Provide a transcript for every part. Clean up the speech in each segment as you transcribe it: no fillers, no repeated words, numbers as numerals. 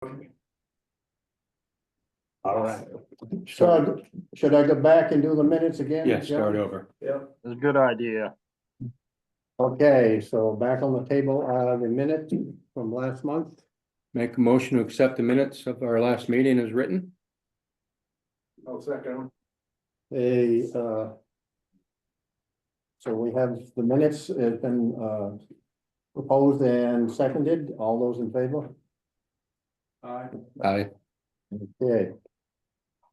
All right. So should I go back and do the minutes again? Yeah, John? start over. Yeah. It's a good idea. Okay, so back on the table, the minutes from last month. Make a motion to accept the minutes of our last meeting as written. I'll second. So we have the minutes have been proposed and seconded. All those in favor? Aye. Aye. Okay.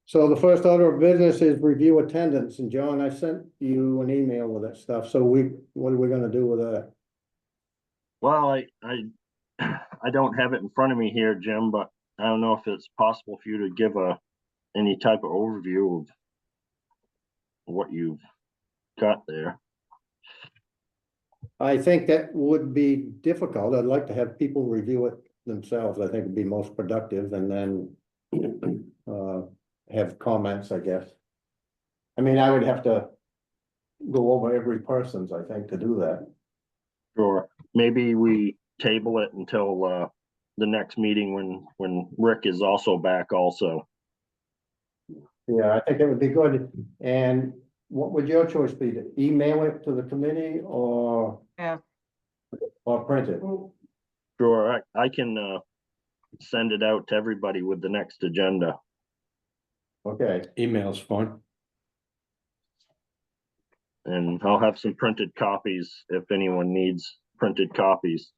So the first order of business is review attendance, and John, I sent you an email with that stuff, so what are we gonna do with that? Well, I don't have it in front of me here, Jim, but I don't know if it's possible for you to give any type of overview of what you've got there. I think that would be difficult. I'd like to have people review it themselves. I think it'd be most productive, and then have comments, I guess. I mean, I would have to go over every person's, I think, to do that. Sure. Maybe we table it until the next meeting when Rick is also back also. Yeah, I think it would be good. And what would your choice be? To email it to the committee or? Yeah. Or print it? Sure, I can send it out to everybody with the next agenda. Okay, Email's fine. And I'll have some printed copies if anyone needs printed copies.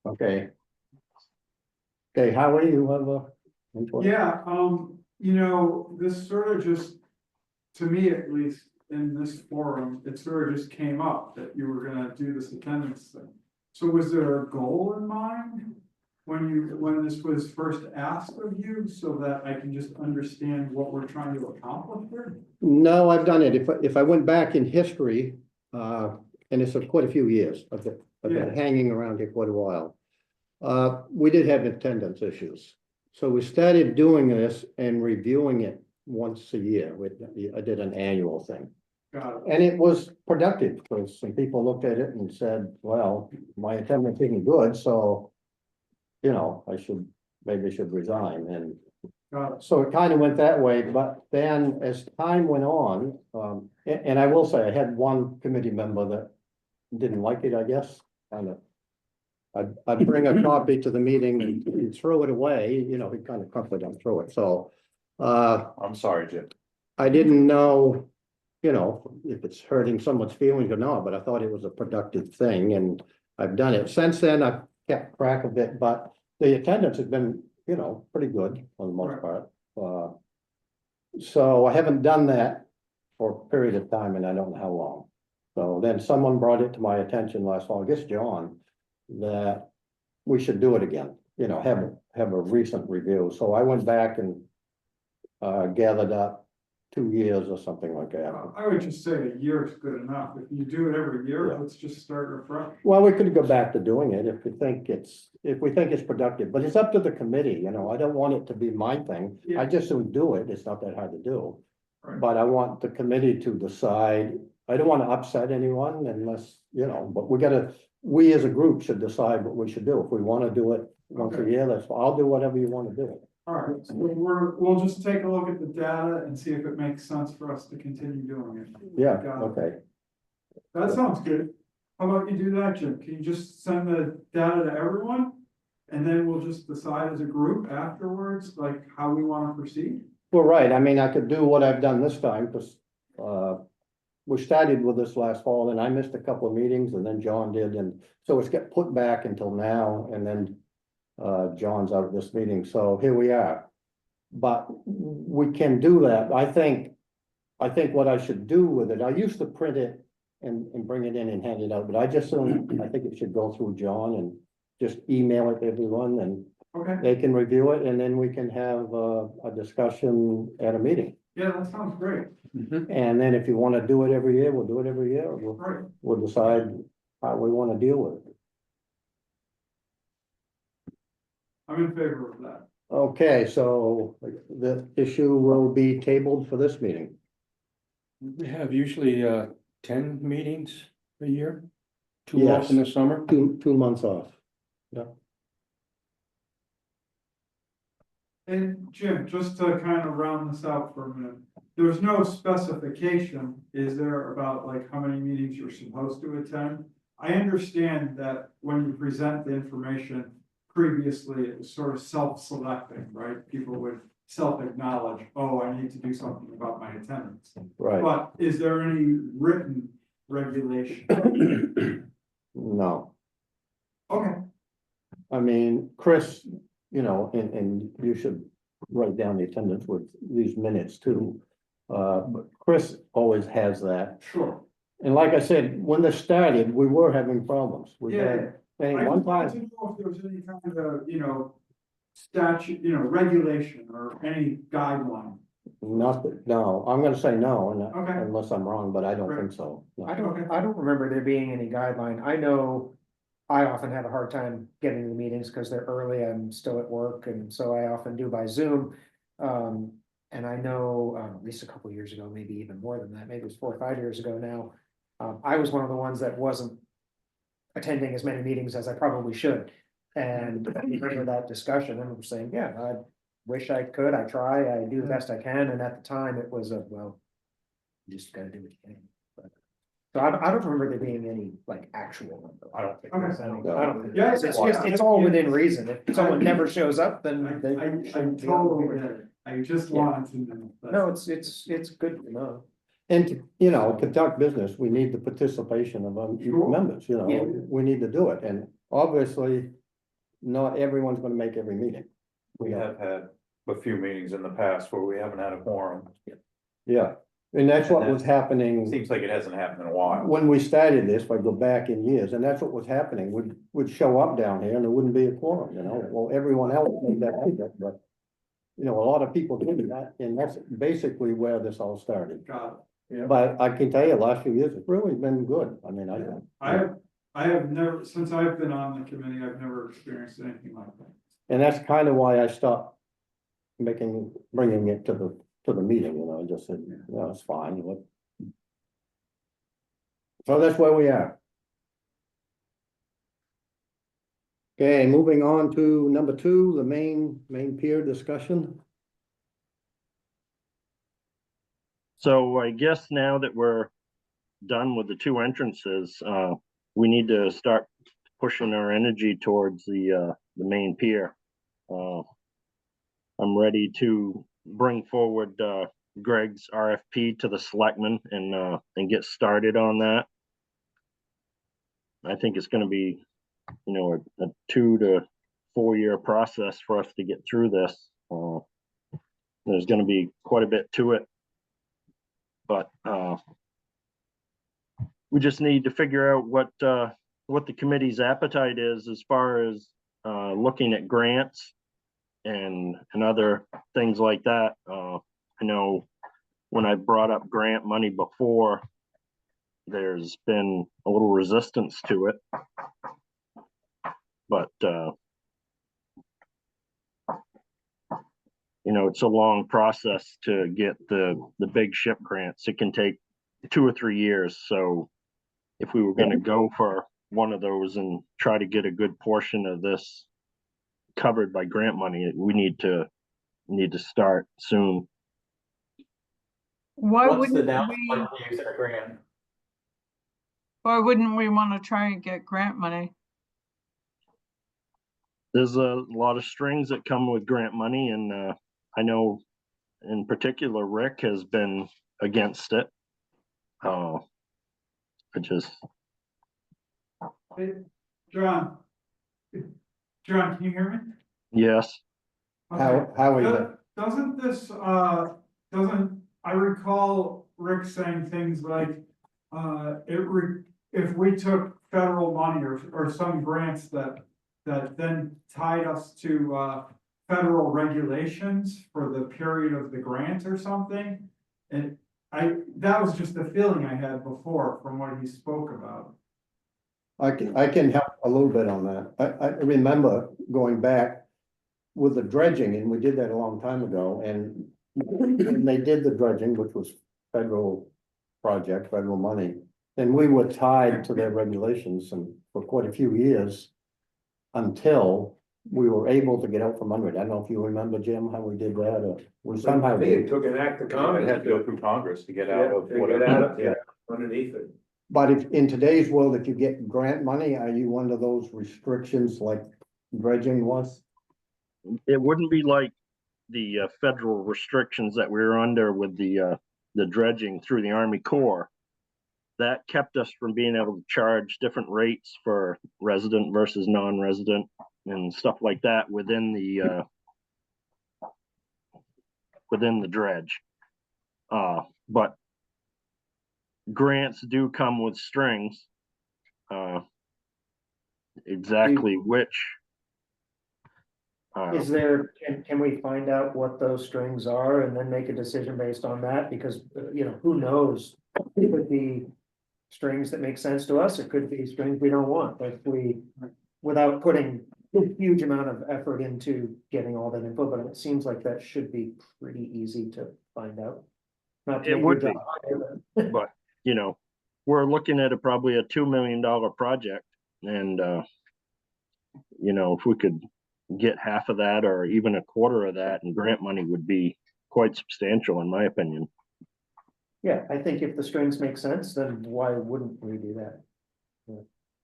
okay. Okay, Howie, you have a? input? Yeah, this sort of just, to me at least, in this forum, it sort of just came up that you were gonna do this attendance thing. So was there a goal in mind when this was first asked of you, so that I can just understand what we're trying to accomplish here? No, I've done it. If I went back in history, and it's quite a few years, I've been hanging around here quite a while. We did have attendance issues. So we started doing this and reviewing it once a year. I did an annual thing. Got it. And it was productive because some people looked at it and said, well, my attendance isn't good, so. Maybe I should resign, and Got it. so it kind of went that way, but then as time went on, and I will say I had one committee member that didn't like it, I guess, kind of. I'd bring a copy to the meeting and he'd throw it away, he'd kind of crumple it and throw it, so. I'm sorry, Jim. I didn't know, if it's hurting someone's feelings or not, but I thought it was a productive thing, and I've done it. Since then, I've kept track of it, but the attendance has been, pretty good on the most part. So I haven't done that for a period of time, and I don't know how long. So then someone brought it to my attention last fall, I guess John, that we should do it again, have a recent review. So I went back and gathered up 2 years or something like that. I would just say a year is good enough. If you do it every year, Yeah. let's just start afresh. Well, we could go back to doing it if we think it's productive, but it's up to the committee, I don't want it to be my thing. Yeah. I just would do it, it's not that hard to do. Right. But I want the committee to decide, I don't want to upset anyone unless, but we as a group should decide what we should do. If we want to do it once a Okay. year, I'll do whatever you want to do. All right, so we'll just take a look at the data and see if it makes sense for us to continue doing it. Yeah, Got it. okay. That sounds good. How about you do that, Jim? Can you just send the data to everyone? And then we'll just decide as a group afterwards, like how we want to proceed? Well, right, I mean, I could do what I've done this time, because we started with this last fall, and I missed a couple of meetings, and then John did, and so it's got put back until now, and then John's out of this meeting, so here we are. But we can do that. I think what I should do with it, I used to print it and bring it in and hand it out, but I think it should go through John and just email it to everyone, and Okay, they can review it, and then we can have a discussion at a meeting. yeah, that sounds great. And then if you want to do it every year, we'll do it every year. Right, We'll decide how we want to deal with it. I'm in favor of that. Okay, so the issue will be tabled for this meeting. We have usually 10 meetings a year. 2 Yes. off in the summer. 2 months off. Yeah. And Jim, just to kind of round this out for a minute, there's no specification, is there, about like how many meetings you're supposed to attend? I understand that when you present the information previously, it was sort of self-selecting, right? People would self-acknowledge, oh, I need to do something about my attendance. Right, But is there any written regulation? no. Okay, I mean, Chris, you know, and you should write down the attendance with these minutes too. But Chris always has that. sure. And like I said, when this started, we were having problems. We Yeah. had, I I think one just wanted time, to know if there was any kind of, statute, regulation or any guideline. nothing, no, I'm gonna say no, Okay. unless I'm wrong, but I don't think so. no. I don't remember there being any guideline. I know I often have a hard time getting to the meetings because they're early. I'm still at work, and so I often do by Zoom. And I know, at least a couple years ago, maybe even more than that, maybe it was 4 or 5 years ago now. I was one of the ones that wasn't attending as many meetings as I probably should. And I remember that discussion, and I'm saying, yeah, I wish I could, I try, I do the best I can, and at the time it was well, you just gotta do what you can. But so I don't remember there being any like actual number. I don't think. Okay. there's any- I don't think, Yeah, it's just, it's all within reason. If someone never shows up, I then they. totally get it. I just Yeah. wanted to know. No, it's good to know. And, you know, conduct business, we need the participation of our Sure. members, you know, Yeah. we need to do it, and obviously. Not everyone's gonna make every meeting. We have had a few meetings in the past where we haven't had a quorum. Yeah, and that's what was happening. Seems like it hasn't happened in a while. When we started this, if I go back in years, and that's what was happening, would show up down here and there wouldn't be a quorum, you know, well, everyone else made that effort, but. You know, a lot of people did that, and that's basically where this all started. Got it. But I can tell you, last few years, it's really been good, I mean, I have never, since I've been on the committee, I've never experienced anything like that. and that's kind of why I stopped. Bringing it to the meeting, you know, I just said, no, it's fine, what. So that's where we are. Okay, moving on to number 2, the main peer discussion. So I guess now that we're done with the 2 entrances, we need to start pushing our energy towards the main pier. I'm ready to bring forward, Greg's RFP to the selectmen and get started on that. I think it's gonna be, a 2 to 4 year process for us to get through this. There's gonna be quite a bit to it. But, we just need to figure out what the committee's appetite is as far as, looking at grants and other things like that. I know when I brought up grant money before, there's been a little resistance to it. But, it's a long process to get the big ship grants. It can take 2 or 3 years. So if we were gonna go for one of those and try to get a good portion of this covered by grant money, we need to start soon. Why What's the wouldn't downside we, of using a grant? why wouldn't we want to try and get grant money? There's a lot of strings that come with grant money, and I know in particular Rick has been against it. Hey, John, can you hear me? Yes. How is it? Doesn't this, I recall Rick saying things like, if we took federal money or some grants that then tied us to, federal regulations for the period of the grant or something. And that was just the feeling I had before from what he spoke about. I can help a little bit on that. I remember going back with the dredging, and we did that a long time ago, and when they did the dredging, which was federal project, federal money, and we were tied to their regulations and for quite a few years until we were able to get out from under it. I don't know if you remember, Jim, how we did that, or we I somehow think it did. took an act of It Congress. had to go through Congress to get out of To get whatever. get out underneath it. But if, in today's world, if you get grant money, are you under those restrictions like dredging was? It wouldn't be like the federal restrictions that we were under with the dredging through the Army Corps. That kept us from being able to charge different rates for resident versus non-resident and stuff like that within the dredge. But grants do come with strings. Exactly which. Is there, can we find out what those strings are and then make a decision based on that? Because, you know, who knows? It could be strings that make sense to us, it could be strings we don't want, if we, without putting a huge amount of effort into getting all that info, but it seems like that should be pretty easy to find out. Not to It make would your be. job harder, but- But, you know, we're looking at probably a $2 million project and, you know, if we could get half of that or even a quarter of that and grant money would be quite substantial in my opinion. Yeah, I think if the strings make sense, then why wouldn't we do that?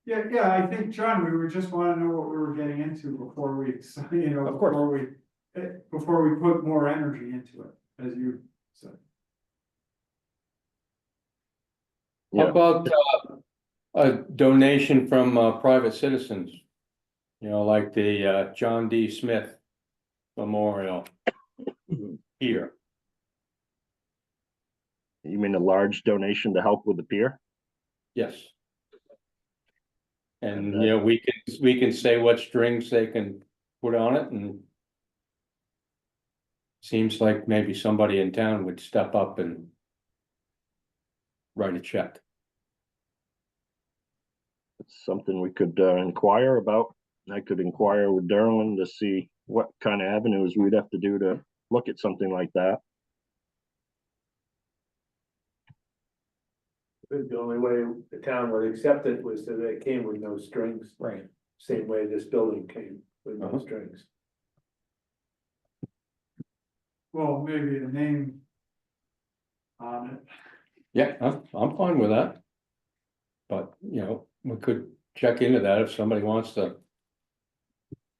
Yeah, I think, John, we would just wanna know what we were getting into before we, you know, Of course. before we put more energy into it, as you said. How Yeah. about a donation from private citizens? You know, like the John D. Smith Memorial here. You mean a large donation to help with the pier? Yes. And, you know, we can say what strings they can put on it and. Seems like maybe somebody in town would step up and. Write a check. It's something we could inquire about. I could inquire with Darlin to see what kind of avenues we'd have to do to look at something like that. I think the only way the town would accept it was that it came with no strings, Right. same way this building came with no strings. Well, maybe a name on it. Yeah, I'm fine with that. But, you know, we could check into that if somebody wants to.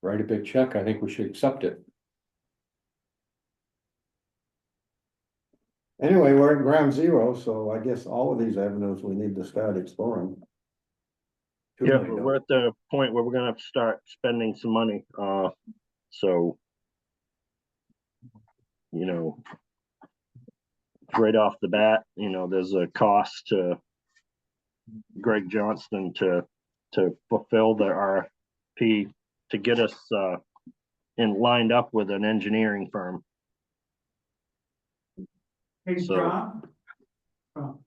Write a big check, I think we should accept it. Anyway, we're at ground zero, so I guess all of these avenues we need to start exploring. $2 Yeah, million. we're at the point where we're gonna have to start spending some money, so. You know. Right off the bat, you know, there's a cost to. Greg Johnston to fulfill the RFP to get us, and lined up with an engineering firm. Hey, So- John? Oh,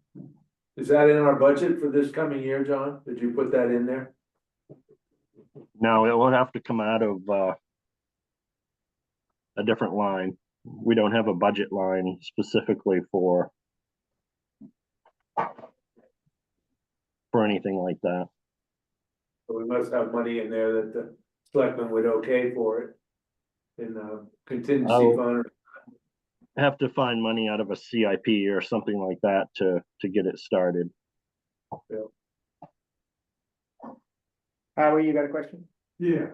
Is that in our budget for this coming year, John? Did you put that in there? Now, it will have to come out of, a different line. We don't have a budget line specifically for anything like that. So we must have money in there that the selectmen would okay for it. In the contingency Oh. fund. Have to find money out of a CIP or something like that to get it started. Howie, you got a question? yeah.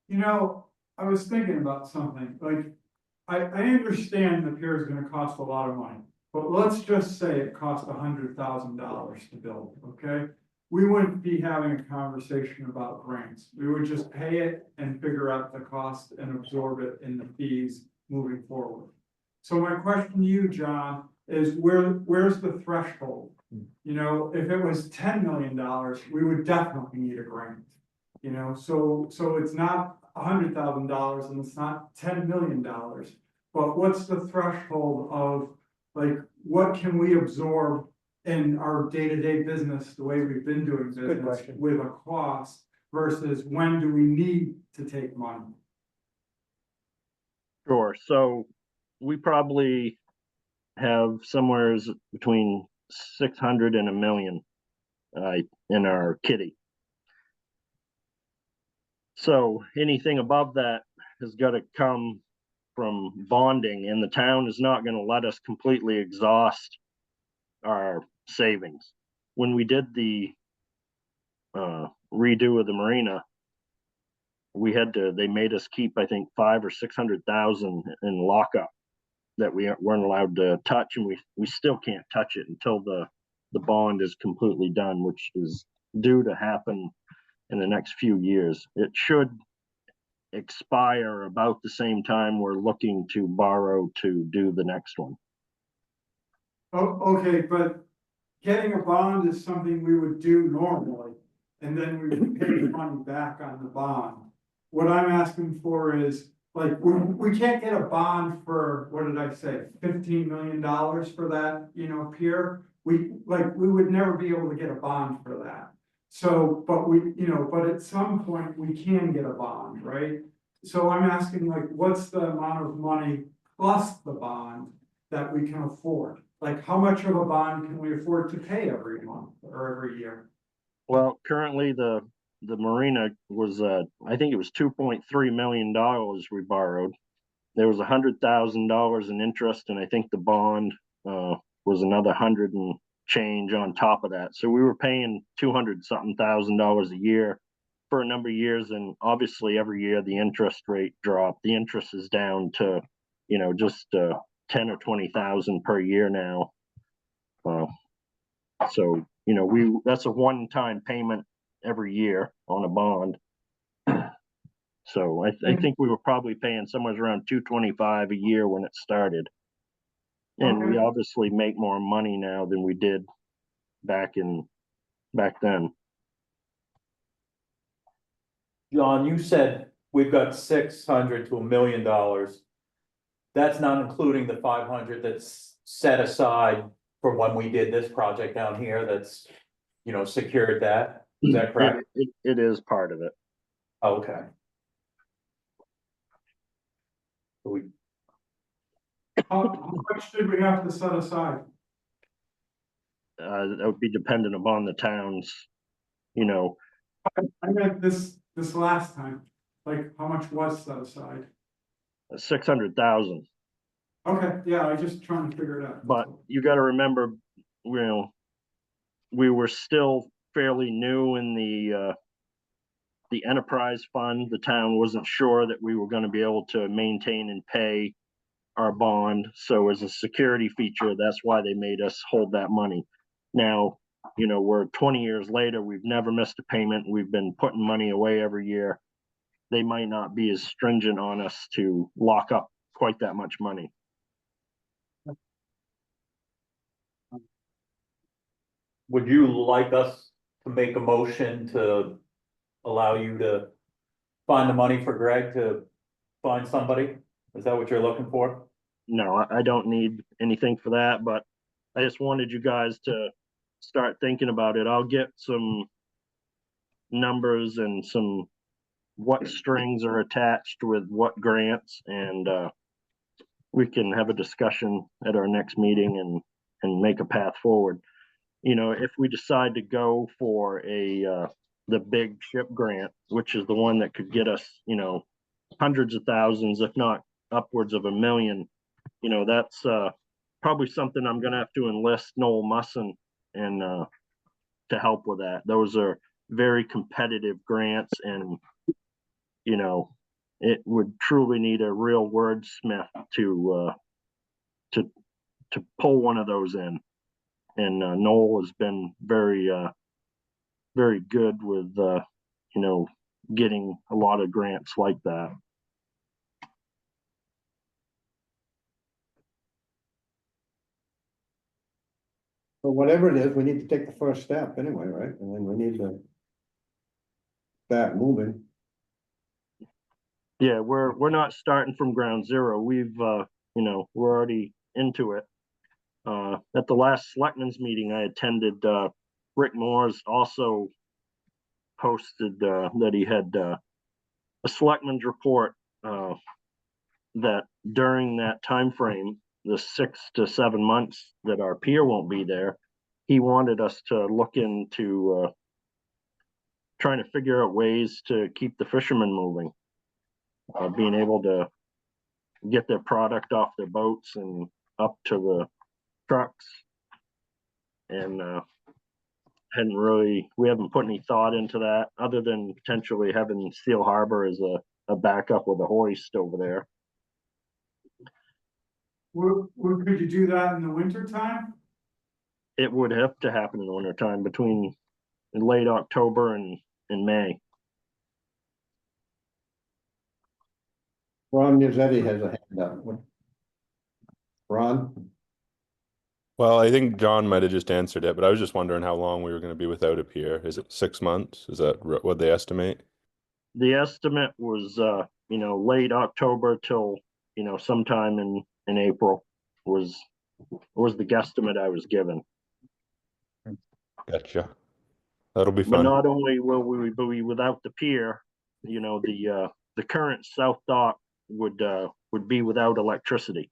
You know, I was thinking about something, like, I understand the pier is gonna cost a lot of money. But let's just say it cost $100,000 to build, okay? We wouldn't be having a conversation about grants. We would just pay it and figure out the cost and absorb it in the fees moving forward. So my question to you, John, is where's the threshold? You know, if it was $10 million, we would definitely need a grant. You know, so it's not $100,000 and it's not $10 million. But what's the threshold of, like, what can we absorb in our day-to-day business, the way we've been doing Good business question. with a cost versus when do we need to take money? Sure, so we probably have somewhere between 600 and 1 million in our kitty. So anything above that has got to come from bonding, and the town is not going to let us completely exhaust our savings. When we did the redo of the marina, they made us keep, I think, 500,000 or 600,000 in lockup that we weren't allowed to touch, and we still can't touch it until the bond is completely done, which is due to happen in the next few years. It should expire about the same time we're looking to borrow to do the next one. Oh, okay, but getting a bond is something we would do normally, and then we would pay the money back on the bond. What I'm asking for is, like, we can't get a bond for, what did I say, $15 million for that, pier? We would never be able to get a bond for that. So, but at some point, we can get a bond, right? So I'm asking, like, what's the amount of money plus the bond that we can afford? Like, how much of a bond can we afford to pay every month or every year? Well, currently the marina was I think it was $2.3 million we borrowed. There was $100,000 in interest, and I think the bond was another 100 and change on top of that. So we were paying 200 something thousand a year for a number of years, and obviously every year the interest rate dropped. The interest is down to just 10 or 20,000 per year now. So that's a one-time payment every year on a bond. So I think we were probably paying somewhere around 225 a year when it started. And we Okay. obviously make more money now than we did back then. John, you said we've got 600 to $1 million. That's not including the 500 that's set aside for when we did this project down here, that's, secured that. Is that correct? It is part of it. Okay. How much did we have to set aside? That would be dependent upon the towns, I meant this last time, like, how much was set aside? 600,000. Okay, yeah, I just trying to figure it out. But you got to remember, we were still fairly new in the enterprise fund. The town wasn't sure that we were going to be able to maintain and pay our bond. So as a security feature, that's why they made us hold that money. Now, we're 20 years later, we've never missed a payment. We've been putting money away every year. They might not be as stringent on us to lock up quite that much money. Would you like us to make a motion to allow you to find the money for Greg to find somebody? Is that what you're looking for? No, I don't need anything for that, but I just wanted you guys to start thinking about it. I'll get some numbers and some what strings are attached with what grants, and we can have a discussion at our next meeting and make a path forward. If we decide to go for the big ship grant, which is the one that could get us, hundreds of thousands, if not upwards of $1 million, that's probably something I'm going to have to enlist Noel Musson and to help with that. Those are very competitive grants, and it would truly need a real wordsmith to pull one of those in. And Noel has been very very good with getting a lot of grants like that. So whatever it is, we need to take the first step anyway, right? And then we need to start moving. Yeah, we're not starting from ground zero. We're already into it. At the last selectmen's meeting I attended, Rick Moores also posted that he had a selectmen's report that during that time frame, the 6 to 7 months that our pier won't be there, he wanted us to look into trying to figure out ways to keep the fishermen moving. Being able to get their product off their boats and up to the trucks. And we haven't put any thought into that, other than potentially having Seal Harbor as a backup with a hoist over there. Could you do that in the winter time? It would have to happen in the winter time, between late October and May. Ron Nizetti has a hand up. Ron? Well, I think John might have just answered it, but I was just wondering how long we were going to be without a pier. Is it 6 months? Is that what they estimate? The estimate was, late October till, sometime in April was the guesstimate I was given. Gotcha. That'll be But fun. not only will we be without the pier, the current south dock would be without electricity.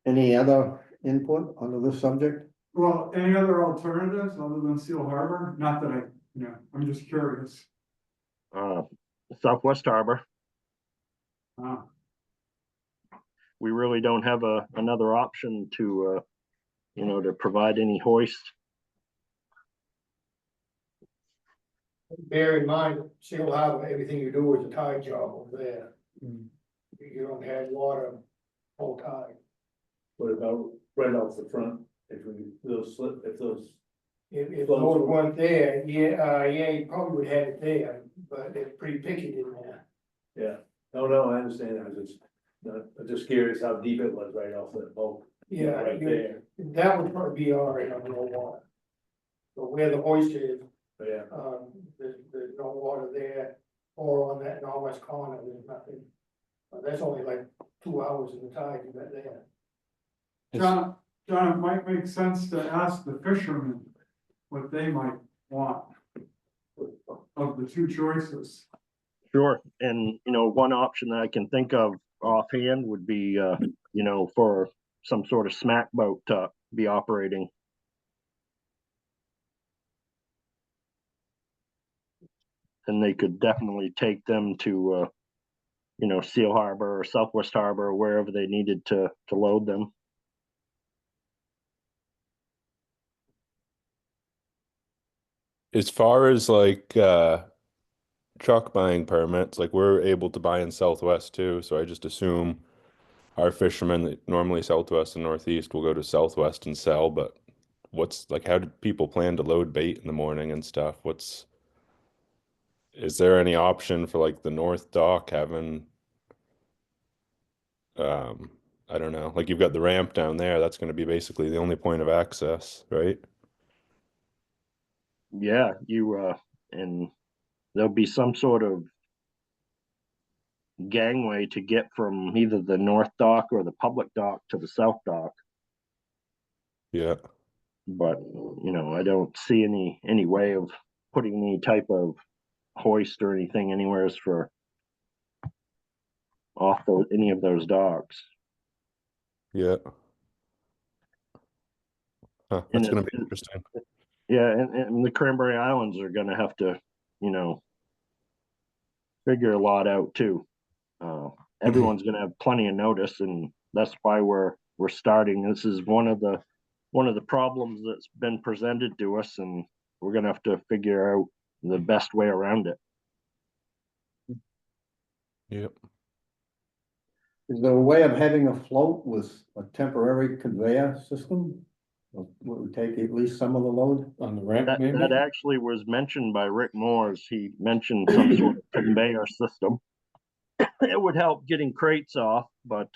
Any other input on this subject? Well, any other alternatives other than Seal Harbor? Not that I'm just curious. Southwest Harbor. Uh, We really don't have another option to provide any hoist. Bear in mind, Seal Harbor, everything you do is a tide job over there. You don't have water all tide. What about right off the front, if those If Close. those weren't there, yeah, you probably would have it there, but they're pretty picky in there. yeah, no, I understand, I'm just curious how deep it was right off that boat. Yeah, Right there, that would probably be all right on low water. But where the hoist is, yeah, there's no water there, or on that northwest corner, there's nothing. That's only like 2 hours in the tide you got there. John, it might make sense to ask the fishermen what they might want of the two choices. Sure. And, one option that I can think of offhand would be, for some sort of smack boat to be operating. And they could definitely take them to, Seal Harbor or Southwest Harbor, or wherever they needed to load them. As far as truck buying permits, we're able to buy in Southwest too, so I just assume our fishermen that normally sell to us in Northeast will go to Southwest and sell, but how do people plan to load bait in the morning and stuff? Is there any option for the North Dock having, I don't know, you've got the ramp down there, that's going to be basically the only point of access, right? Yeah, and there'll be some sort of gangway to get from either the North Dock or the public dock to the South Dock. Yeah. But, I don't see any way of putting any type of hoist or anything anywhere for off any of those docks. Yeah. Huh, And that's going to be interesting. Yeah, and the Cranberry Islands are gonna have to, figure a lot out too. Everyone's gonna have plenty of notice, and that's why we're starting. This is one of the problems that's been presented to us, and we're gonna have to figure out the best way around it. Yep. Is there a way of having a float with a temporary conveyor system? What would take at least some of the load? On the ramp, That maybe? actually was mentioned by Rick Moores. He mentioned some sort of conveyor system. It would help getting crates off, but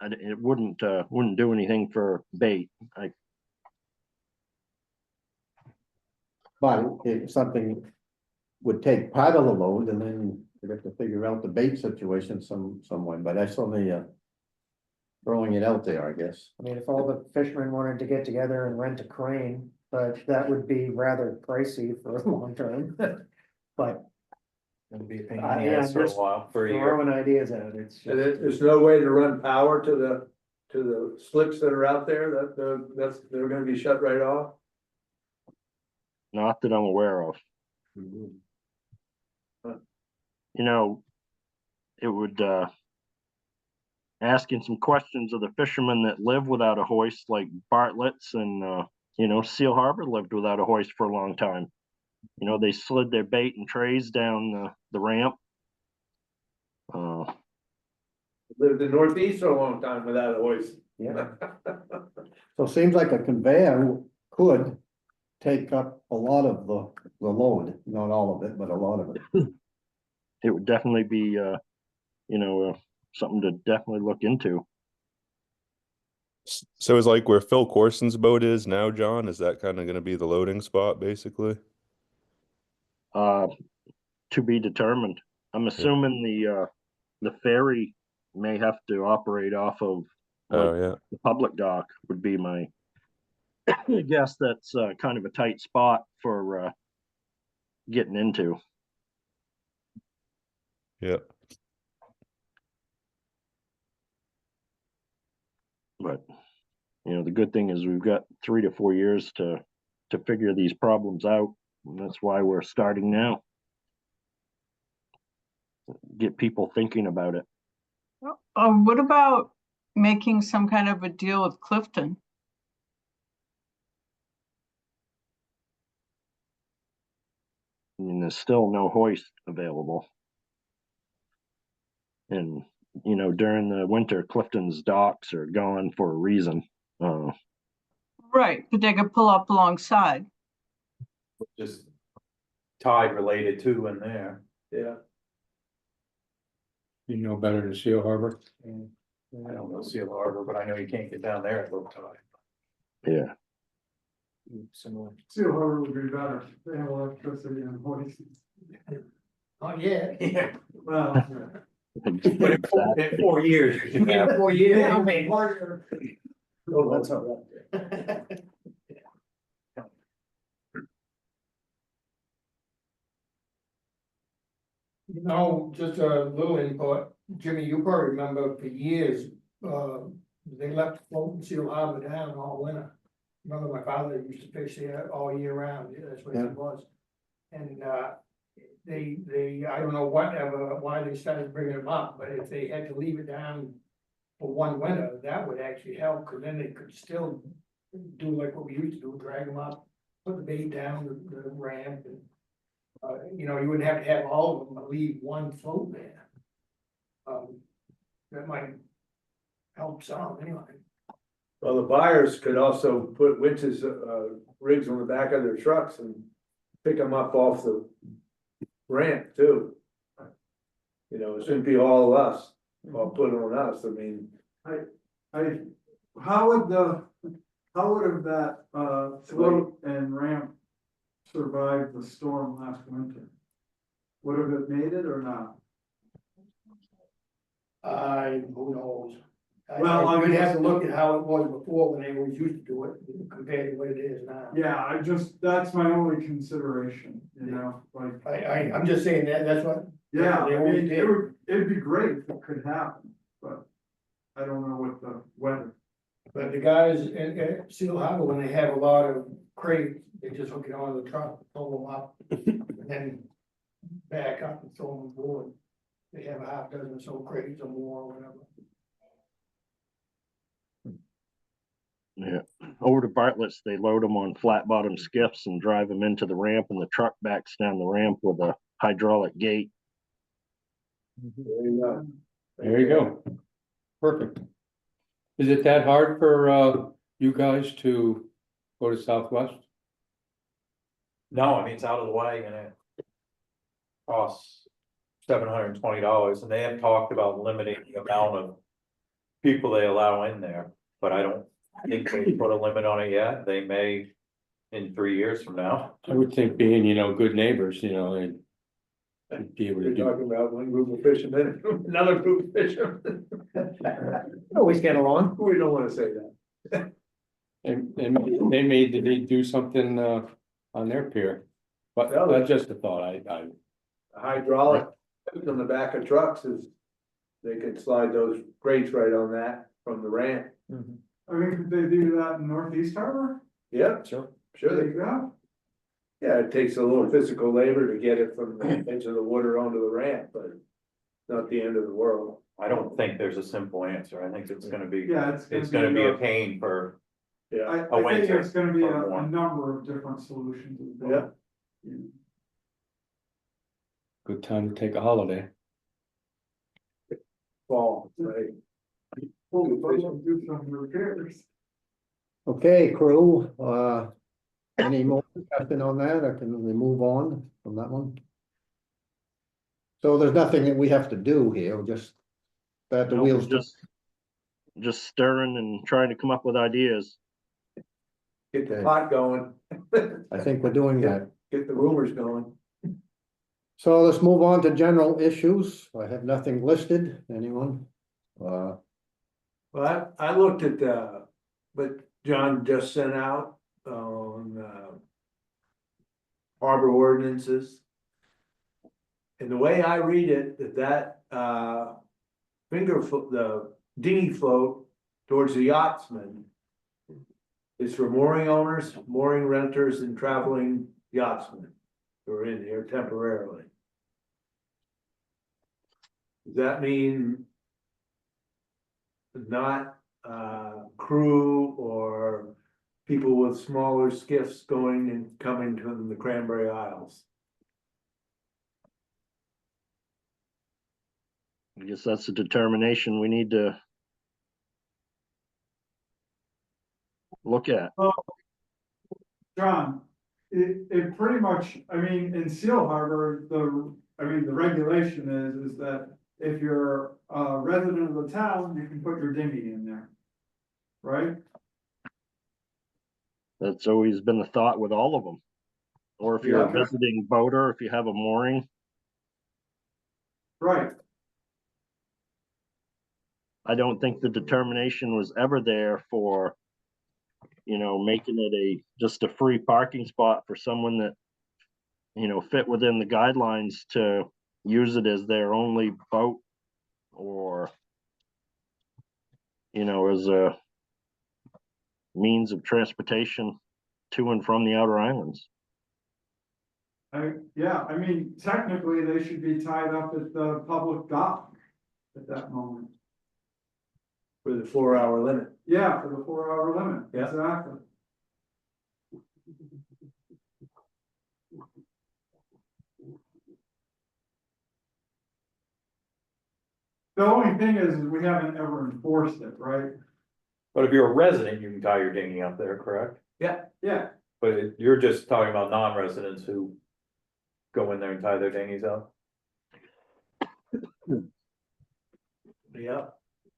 it wouldn't do anything for bait. But if something would take part of the load, and then you'd have to figure out the bait situation some way, but that's only throwing it out there, I guess. I mean, if all the fishermen wanted to get together and rent a crane, but that would be rather pricey for a long term. but It'll be a pain in Yeah, the ass for a just while, for a year. throwing ideas out, it's just. There's no way to run power to the slips that are out there, they're gonna be shut right off? Not that I'm aware of. You know, it would, asking some questions of the fishermen that live without a hoist, like Bartlett's and, you know, Seal Harbor lived without a hoist for a long time. You know, they slid their bait and trays down the ramp. Lived in Northeast for a long time without a hoist. yeah. So it seems like a conveyor could take up a lot of the load, not all of it, but a lot of it. It would definitely be, you know, something to definitely look into. So is like where Phil Corson's boat is now, John, is that kind of going to be the loading spot basically? To be determined. I'm assuming the ferry may have to operate off of Oh yeah. the public dock would be my guess. That's kind of a tight spot for getting into. Yeah. But you know, the good thing is we've got 3 to 4 years to figure these problems out, and that's why we're starting now. Get people thinking about it. What about making some kind of a deal with Clifton? I mean, there's still no hoist available. And, you know, during the winter, Clifton's docks are gone for a reason. Right, but they could pull up alongside. Just tide related too in there. Yeah. You know better than Seal Harbor. I don't know Seal Harbor, but I know you can't get down there at low tide. Yeah. Similar. Seal Harbor would be better, they have electricity and hoists. Not yet. Yeah. Well, But in 4 years, you should have. 4 years. Yeah, I mean. Oh, that's all right. You know, just a little input, Jimmy, you probably remember for years, they left floating Seal Harbor down all winter. Remember my father used to fish there all year round, yeah, that's what he Yeah. was. And, they, I don't know why they started bringing them up, but if they had to leave it down for one winter, that would actually help, cause then they could still do like what we used to do, drag them up, put the bait down the ramp and. You know, you wouldn't have to have all of them, but leave one float there. That might help some anyway. Well, the buyers could also put winches, rigs on the back of their trucks and pick them up off the ramp too. You know, it shouldn't be all of us, all put on us, I mean. how would have that, float and ramp survived the storm last winter? Would have it made it or not? Who knows? Well, I We'd mean- have to look at how it was before when they always used to do it, compared to what it is now. Yeah, that's my only consideration, you know, like, I'm just saying that's what. yeah, They I always mean, did. it'd be great if it could happen, but I don't know what the weather. But the guys at Seal Harbor, when they have a lot of crates, they just hook it onto the truck, pull them up, and then back up and throw them aboard. They have a half dozen or so crates or more or whatever. Yeah, over to Bartlett's, they load them on flat bottom skiffs and drive them into the ramp, and the truck backs down the ramp with a hydraulic gate. There you go. There you go. Perfect. Is it that hard for you guys to go to Southwest? No, I mean, it's out of the way and it costs $720, and they have talked about limiting the amount of people they allow in there, but I don't think they put a limit on it yet. They may in 3 years from now. I would think being, good neighbors, they'd be able to We're do. talking about one group of fishermen, another group of fishermen. Always get along. We don't wanna say that. And they may do something on their pier, but Yeah. that's just a thought, hydraulic on the back of trucks is, they could slide those grates right on that from the ramp. I mean, could they do that in Northeast Harbor? Yep, Sure. sure. There they you go. Yeah, it takes a little physical labor to get it from the edge of the water onto the ramp, but not the end of the world. I don't think there's a simple answer. I think it's gonna be, Yeah, it's gonna be a pain for, Yeah, I think winter it's gonna be or a more. number of different solutions. Yeah. Good time to take a holiday. fall, right? Do some repairs. Okay, crew, any more discussion on that, or can we move on from that one? So there's nothing that we have to do here, we'll just start the No, wheels. just stirring and trying to come up with ideas. Get the Okay. pot going, I think we're doing that. get the rumors going. So let's move on to general issues. I have nothing listed. Anyone? Well, I looked at, what John just sent out on, harbor ordinances. And the way I read it, that, the dinghy float towards the yachtsman is for mooring owners, mooring renters, and traveling yachtsmen who are in here temporarily. Does that mean not crew or people with smaller skiffs going and coming to the Cranberry Isles? I guess that's a determination we need to look at. John, it pretty much, I mean, in Seal Harbor, the regulation is that if you're a resident of the town, you can put your dinghy in there. Right? That's always been the thought with all of them. Or if you're a Yeah. visiting boater, if you have a mooring, Right, I don't think the determination was ever there for, making it just a free parking spot for someone that, fit within the guidelines to use it as their only boat or, as a means of transportation to and from the outer islands. I mean, technically, they should be tied up at the public dock at that moment. For the 4-hour limit. Yeah, for the 4-hour limit, Yeah. exactly. The only thing is we haven't ever enforced it, right? but if you're a resident, you can tie your dinghy up there, correct? Yeah, But you're just talking about non-residents who go in there and tie their dinghies up? Yeah.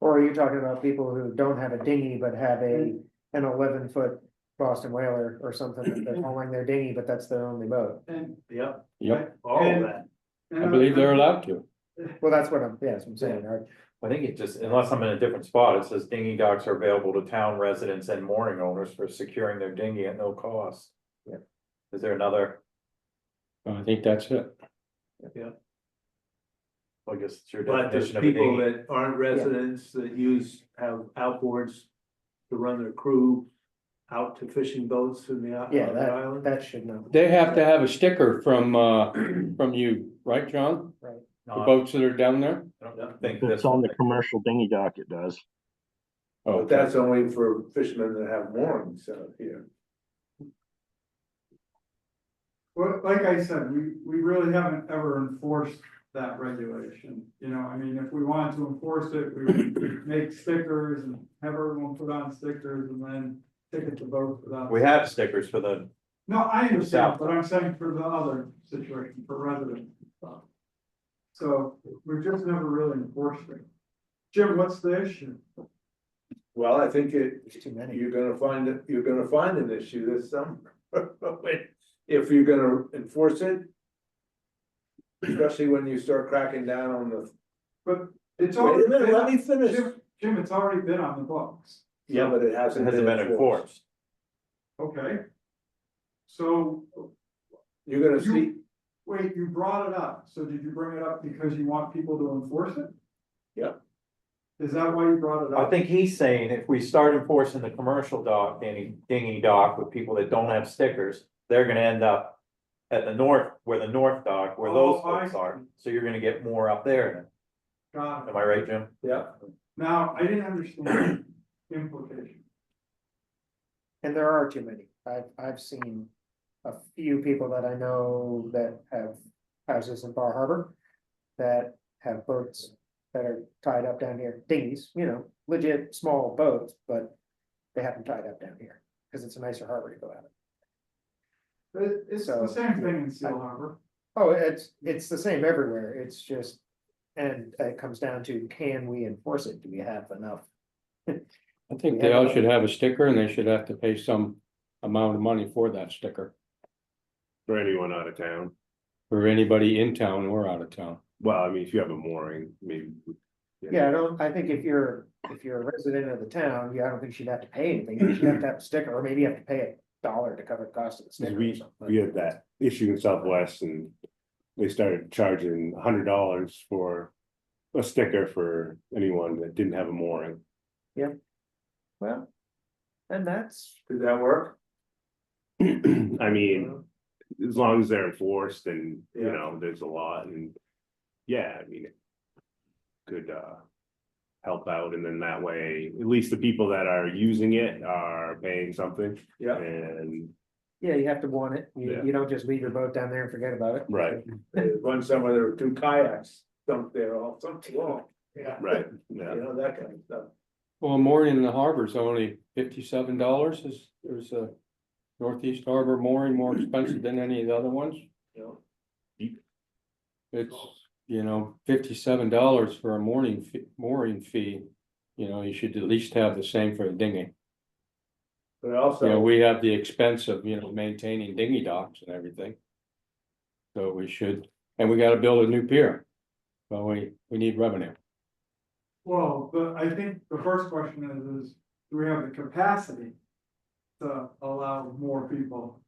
Or are you talking about people who don't have a dinghy but have an 11-foot Boston whaler or something that they're hauling their dinghy, but that's their only boat? and. Yep, Yep, all of And- that. and I believe they're allowed to. Well, that's what I'm saying, right? I think it just, unless I'm in a different spot, it says dinghy docks are available to town residents and mooring owners for securing their dinghy at no cost. Yeah. Is there another, I think that's it. I guess it's your But there's definition of a people dinghy? that aren't residents that have outboards to run their crew out to fishing boats in the Yeah, on the island. that should know. They have to have a sticker from you, right, John? The No, boats that are down there? I don't think If this it's on one. the commercial dinghy dock, it does. Oh, But that's only for fishermen that have moorings out here. Well, like I said, we really haven't ever enforced that regulation, I mean, if we wanted to enforce it, we would make stickers and have everyone put on stickers and then ticket the boat for that. We have stickers for the, No, I understand, South. but I'm saying for the other situation, for residents. So we've just never really enforced it. Jim, what's the issue? Well, I think There's too many. you're gonna find an issue this summer. If you're gonna enforce it. Especially when you start cracking down on the. But it's Wait a already minute, been, let me finish. Jim, it's already been on the books. Yeah, but it it hasn't hasn't been enforced. Okay. So You're gonna see, Wait, you brought it up, so did you bring it up because you want people to enforce it? Yep. Is that why you brought it I up? think he's saying if we start enforcing the commercial dock, dinghy dock with people that don't have stickers, they're gonna end up at the north, where the north dock, where those Oh, I folks are, so you're gonna get more up there. Got it. Am I right, Jim? Yep. Now, I didn't understand the implication. And there are too many. I've seen a few people that I know that have houses in Bar Harbor that have boats that are tied up down here, dinghies, you know, legit small boats, but they have them tied up down here because it's a nicer harbor to go out of. But it's So, the same thing in Seal Harbor. Oh, it's the same everywhere. It's just, and it comes down to, can we enforce it? Do we have enough? I think they all should have a sticker and they should have to pay some amount of money for that sticker. For anyone out of town. For anybody in town or out of town. Well, I mean, if you have a mooring, maybe. Yeah, I think if you're a resident of the town, I don't think you'd have to pay anything. You should have to have a sticker, or maybe you have to pay $1 to cover the cost of the 'Cause sticker or we something. had that issue in Southwest and they started charging $100 for a sticker for anyone that didn't have a mooring. Well, and that's, Did that work? I mean, as long as they're enforced and, you Yeah. know, there's a lot and, yeah, I mean. It could help out and then that way, at least the people that are using it are paying something Yeah. and, yeah, you have to want it. Yeah. You don't just leave your boat down there and forget about it. right, One summer, there were 2 kayaks dumped there all something long. Yeah. right, You yeah. know, that kind of stuff. Well, mooring in the harbor is only $57. There's a Northeast Harbor mooring more expensive than any of the other ones. You know, It's, you know, $57 for a mooring fee. You know, you should at least have the same for a dinghy. but You know, also, we have the expense of, you know, maintaining dinghy docks and everything. So we should, and we gotta build a new pier. So we need revenue. Well, but I think the first question is, do we have the capacity to allow more people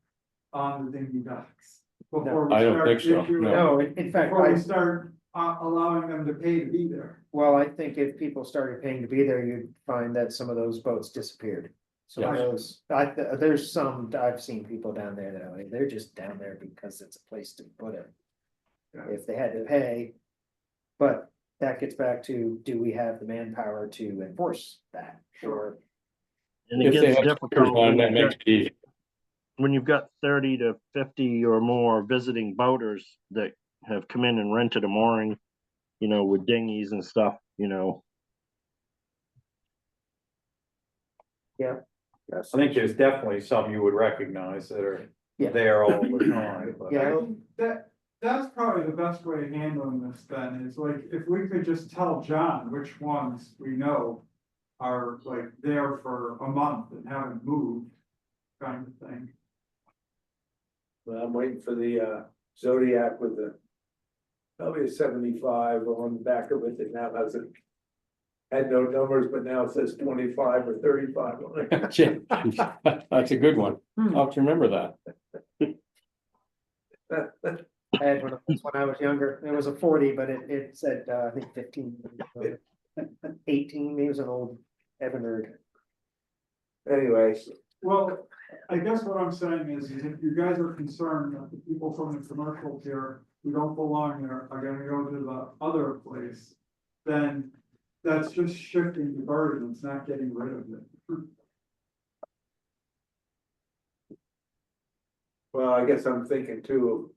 on the dinghy docks? Before we I don't start think so, issuing- no. No, in fact, Before we start allowing them to pay to be there. well, I think if people started paying to be there, you'd find that some of those boats disappeared. Some of Yeah. those, there's some, I've seen people down there that, they're just down there because it's a place to put it. Yeah. If they had to pay. But that gets back to, do we have the manpower to enforce that? Sure. And it If they gets have difficult stickers on, that when makes it easy. you've got 30 to 50 or more visiting boaters that have come in and rented a mooring, you know, with dinghies and stuff, you know. I think there's definitely some you would recognize that are Yeah. there all the time, but. Yeah. That's probably the best way of handling this then, is like, if we could just tell John which ones we know are like there for a month and haven't moved, kind of thing. but I'm waiting for the Zodiac with the. Probably a 75 on the back of it, that now has it. Had no numbers, but now it says 25 or 35 on it. That's a good one. I'll have to remember that. I had one of those when I was younger. It was a 40, but it said, I think 15. 18, he was an old Evinrude. Anyways, Well, I guess what I'm saying is if you guys are concerned that the people from the commercial pier who don't belong there are gonna go to the other place, then that's just shifting the burden, it's not getting rid of it. well, I guess I'm thinking too of.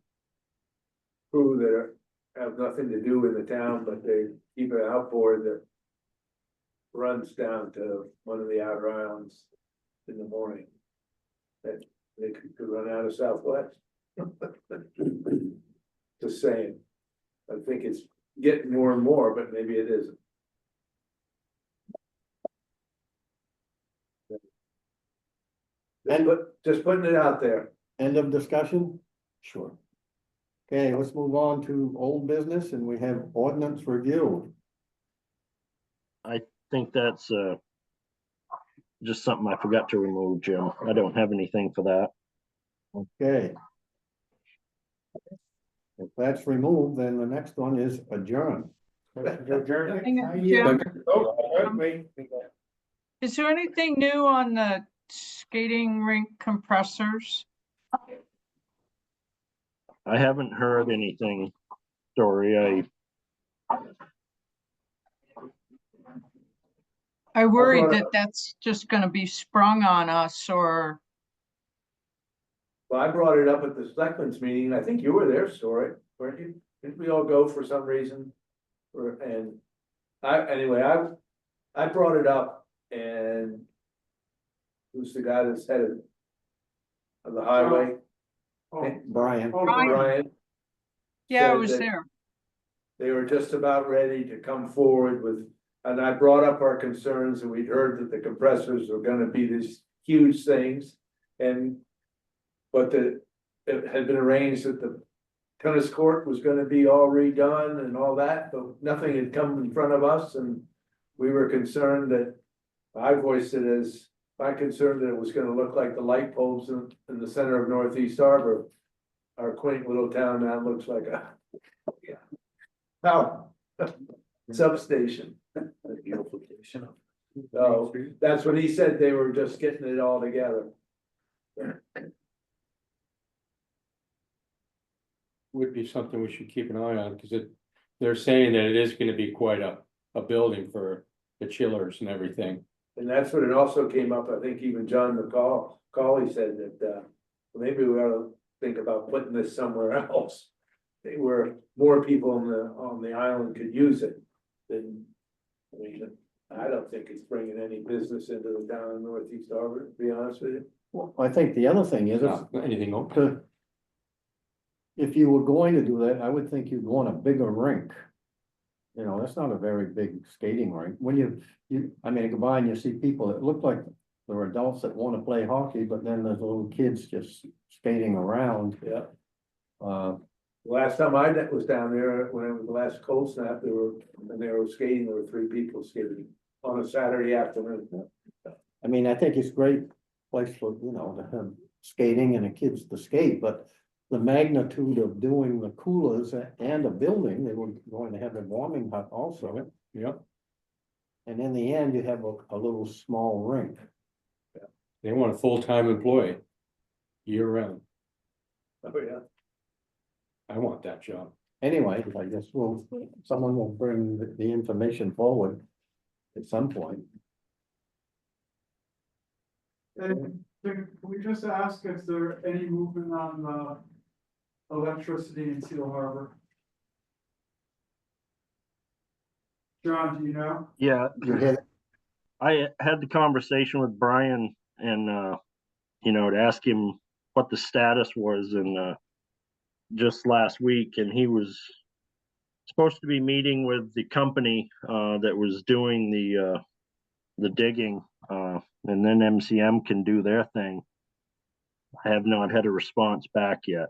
Crew that have nothing to do in the town, but they keep an outboard that. Runs down to one of the outer islands in the morning. That they could run out of Southwest. Just saying. I think it's getting more and more, but maybe it isn't. Just putting it out there. End of discussion? Sure. Okay, let's move on to old business and we have ordinance review. I think that's just something I forgot to remove, Jim. I don't have anything for that. Okay. If that's removed, then the next one is adjourn. Hang on, Yeah. Jim, Oh, wait. is there anything new on the skating rink compressors? I haven't heard anything, Dory. I worry brought it that up. that's just gonna be sprung on us, or, Well, I brought it up at the selectmen's meeting, I think you were there, Story, weren't you? Didn't we all go for some reason? And anyway, I brought it up and who's the guy that's headed of the highway? Oh, Brian, oh, Brian. Brian. yeah, I said was that there. They were just about ready to come forward with, and I brought up our concerns and we'd heard that the compressors were gonna be these huge things. And, but it had been arranged that the tennis court was gonna be all redone and all that, but nothing had come in front of us and we were concerned that, I voiced it as my concern that it was gonna look like the light bulbs in the center of Northeast Harbor. Our quaint little town now looks like a power substation. So that's what he said, they were just getting it all together. Would be something we should keep an eye on, because they're saying that it is gonna be quite a building for the chillers and everything. And that's what it also came up, I think even John McCauley said that, maybe we ought to think about putting this somewhere else. Where more people on the island could use it than, I mean, I don't think it's bringing any business into the town of Northeast Harbor, to be honest with you. well, I think the other thing is, Not anything open. to, if you were going to do that, I would think you'd want a bigger rink. You know, that's not a very big skating rink. When I mean, go by and you see people that look like they're adults that wanna play hockey, but then there's little kids just skating around. Yeah. Uh, Last time I was down there, when it was the last cold snap, they were skating, there were 3 people skating on a Saturday afternoon. I mean, I think it's a great place for, to have skating and the kids to skate, but the magnitude of doing the coolers and a building, they were going to have a warming hut also. Yep, And in the end, you have a little small rink. they want a full-time employee. Year round, Oh, yeah. I want that job. Anyway, I guess someone will bring the information forward at some point. and can we just ask if there any movement on the electricity in Seal Harbor? John, do you know? Yeah, You hit, I had the conversation with Brian and, to ask him what the status was and, just last week, and he was supposed to be meeting with the company, that was doing the digging, and then MCM can do their thing. I have not had a response back yet.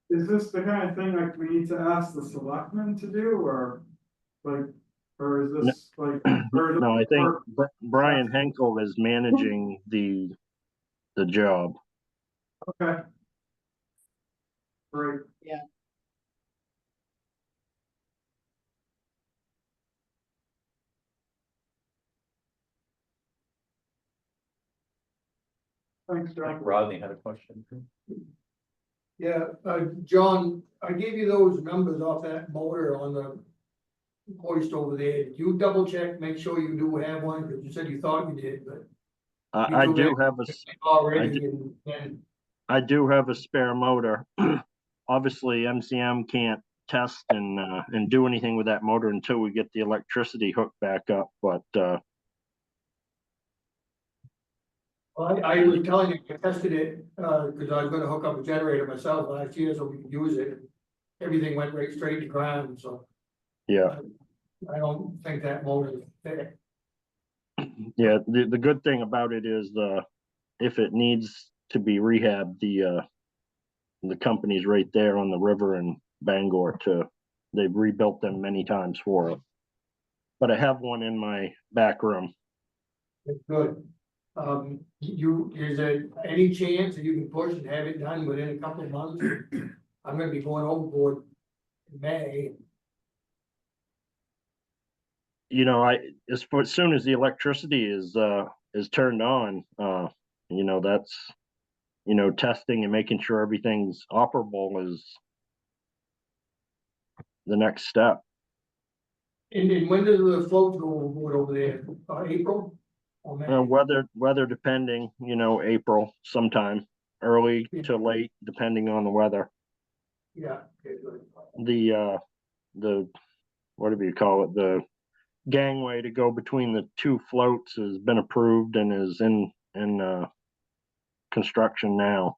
Is this the kind of thing like we need to ask the selectmen to do, or like, or is this like? or- No, I think or- Brian Henkel is managing the job. Okay. Great. Yeah. Thanks, I John. think Rodney had a question. Yeah, John, I gave you those numbers off that motor on the hoist over there. Did you double check, make sure you do have one, because you said you thought you did, but. I You do have Already, and I do have a spare motor. Obviously, MCM can't test and do anything with that motor until we get the electricity hooked back up, but, I was telling you, I tested it, cause I was gonna hook up a generator myself last year, so we could use it. Everything went right straight to ground, so yeah. I don't think that motor is fit. Yeah, the good thing about it is, if it needs to be rehabbed, the company's right there on the river in Bangor they've rebuilt them many times for it. But I have one in my back room. It's good. Is there any chance that you can push and have it done within a couple of months? I'm gonna be going overboard in May. You know, as soon as the electricity is turned on, you know, that's, you know, testing and making sure everything's operable is the next step. And when does the floats go overboard over there? April? Or May? Weather depending, you know, April sometime, early to late, depending on the weather. Yeah. Okay, good. The whatever you call it, the gangway to go between the two floats has been approved and is in construction now.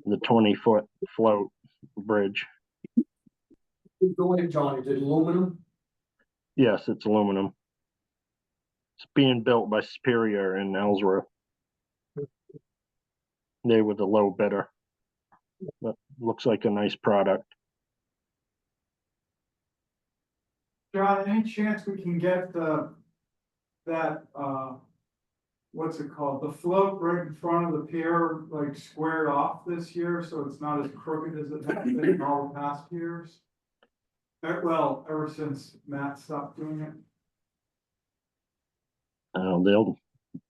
The 20-foot float bridge. Go ahead, John, is it aluminum? Yes, it's aluminum. It's being built by Superior in Ellsworth. They were the low bidder. But looks like a nice product. John, any chance we can get that, what's it called, the float right in front of the pier, like squared off this year, so it's not as crooked as it has been in all the past years? Well, ever since Matt stopped doing it.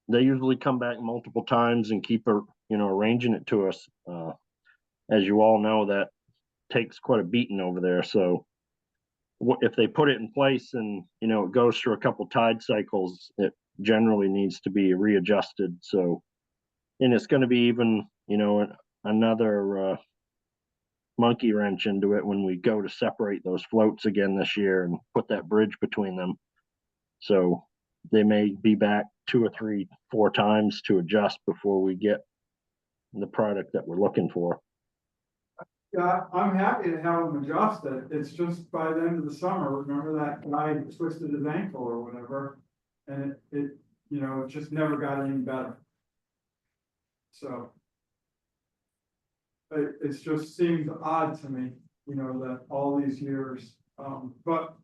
They usually come back multiple times and keep arranging it to us. As you all know, that takes quite a beating over there. So if they put it in place and, you know, it goes through a couple tide cycles, it generally needs to be readjusted. So, and it's going to be even, you know, another monkey wrench into it when we go to separate those floats again this year and put that bridge between them. So they may be back 2 or 3, 4 times to adjust before we get the product that we're looking for. Yeah, I'm happy to have them adjust it. It's just by the end of the summer, remember that guy twisted his ankle or whatever? And it you know, it just never got any better. So. It just seems odd to me, you know, that all these years, but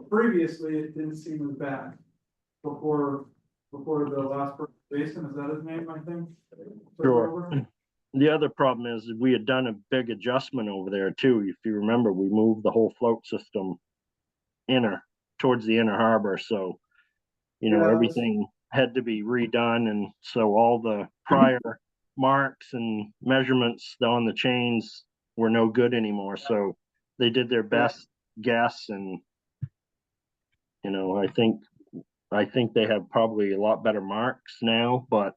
previously it didn't seem as bad. Before the last person, Jason, is that his name, I think? Sure. The other problem is we had done a big adjustment over there too. If you remember, we moved the whole float system towards the inner harbor. So, you know, everything had to be redone. And so all the prior marks and measurements on the chains were no good anymore. So they did their best guess. And, you know, I think they have probably a lot better marks now, but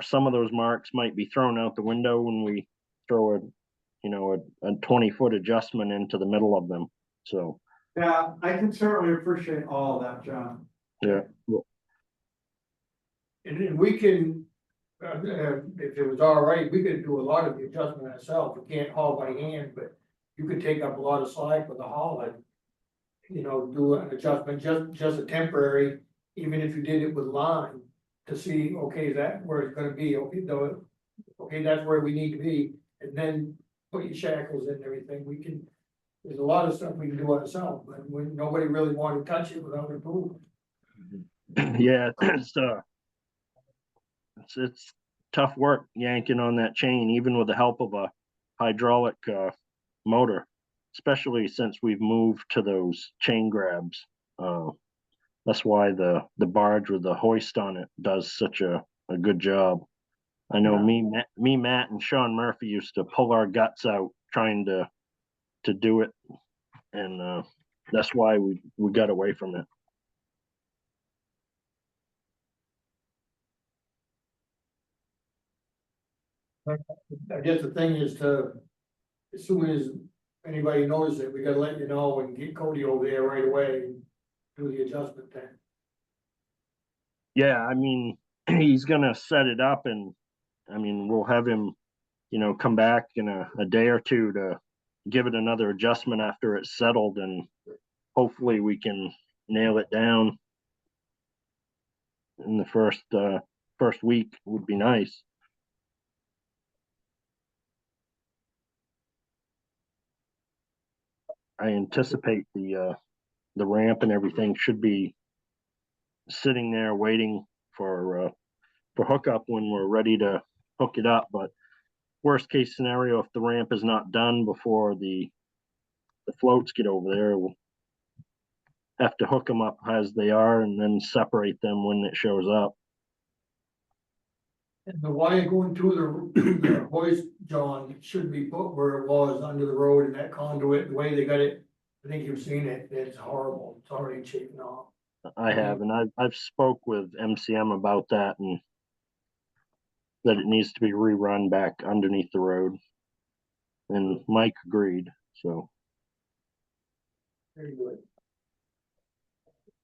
some of those marks might be thrown out the window when we throw a 20-foot adjustment into the middle of them. So yeah, I can certainly appreciate all of that, John. yeah. And we can, if it was all right, we could do a lot of the adjustment ourselves. We can't haul by hand, but you could take up a lot of slack with the hauling. You know, do an adjustment, just a temporary, even if you did it with line, to see, okay, is that where it's gonna be, okay, that's where we need to be, and then put your shackles in and everything, there's a lot of stuff we can do ourselves, but when nobody really wanted to touch it without approval. Yeah, it's tough work yanking on that chain, even with the help of a hydraulic motor, especially since we've moved to those chain grabs. That's why the barge with the hoist on it does such a good job. I know Matt and Sean Murphy used to pull our guts out trying to do it, and that's why we got away from it. I guess the thing is as soon as anybody knows it, we gotta let you know and get Cody over there right away and do the adjustment thing. Yeah, I mean, he's gonna set it up, and I mean, we'll have him, you know, come back in a day or two to give it another adjustment after it's settled, and hopefully we can nail it down in the first week would be nice. I anticipate the ramp and everything should be sitting there waiting for hookup when we're ready to hook it up, but worst case scenario, if the ramp is not done before the floats get over there, we'll have to hook them up as they are and then separate them when it shows up. And the wire going to the hoist, John, should be put where it was under the road and that conduit, the way they got it. I think you've seen it, it's horrible, it's already shaken off. I have, and I've spoke with MCM about that and that it needs to be rerun back underneath the road. And Mike agreed, so. Very good.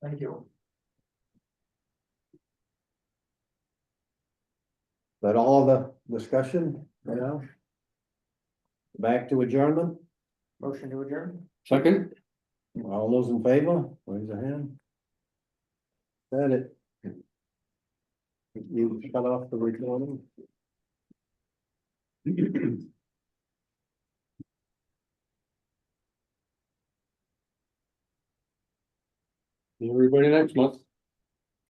Thank you. That all the discussion, you know? Back to adjournment, Motion to adjourn? Second, all those in favor, raise a hand. That it. You shut off the recording? see everybody next month.